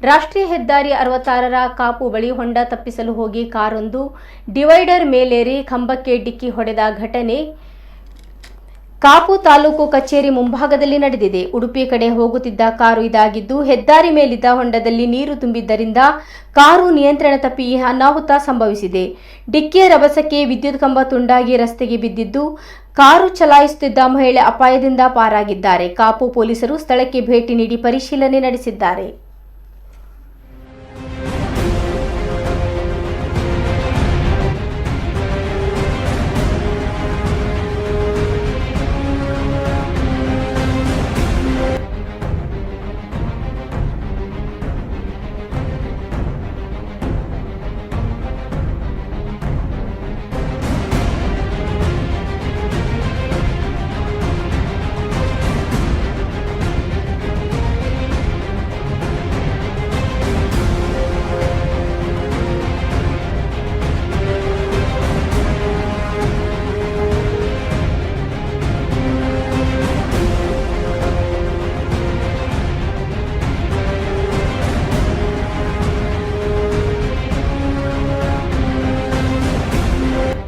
ರಾಷ್ಟ್ರೀಯ ಹೆದ್ದಾರಿ 66ರ ಕಾಪು ಬಳಿ ಹೊಂಡ ತಪ್ಪಿಸಲು ಹೋಗಿ ಕಾರೊಂದು ಡಿವೈಡರ್ ಮೇಲೇರಿ ಕಂಬಕ್ಕೆ ಡಿಕ್ಕಿ ಹೊಡೆದ ಘಟನೆ ಕಾಪು ತಾಲೂಕು ಕಚೇರಿ ಮುಂಭಾಗದಲ್ಲಿ ನಡೆದಿದೆ. ಉಡುಪಿ ಕಡೆ ಹೋಗುತ್ತಿದ್ದ ಕಾರು ಇದಾಗಿದ್ದು, ಹೆದ್ದಾರಿ ಮೇಲಿದ್ದ ಹೊಂಡದಲ್ಲಿ ನೀರು ತುಂಬಿದ್ದರಿಂದ ಕಾರು ನಿಯಂತ್ರಣ ತಪ್ಪಿ ಈ ಅನಾಹುತ ಸಂಭವಿಸಿದೆ. ಡಿಕ್ಕಿಯ ರಭಸಕ್ಕೆ ವಿದ್ಯುತ್ ಕಂಬ ತುಂಡಾಗಿ ರಸ್ತೆಗೆ ಬಿದ್ದಿದ್ದು, ಕಾರು ಚಲಾಯಿಸುತ್ತಿದ್ದ ಮಹಿಳೆ ಅಪಾಯದಿಂದ ಪಾರಾಗಿದ್ದಾರೆ. ಕಾಪು ಪೊಲೀಸರು ಸ್ಥಳಕ್ಕೆ ಭೇಟಿ ನೀಡಿ ಪರಿಶೀಲನೆ ನಡೆಸಿದ್ದಾರೆ.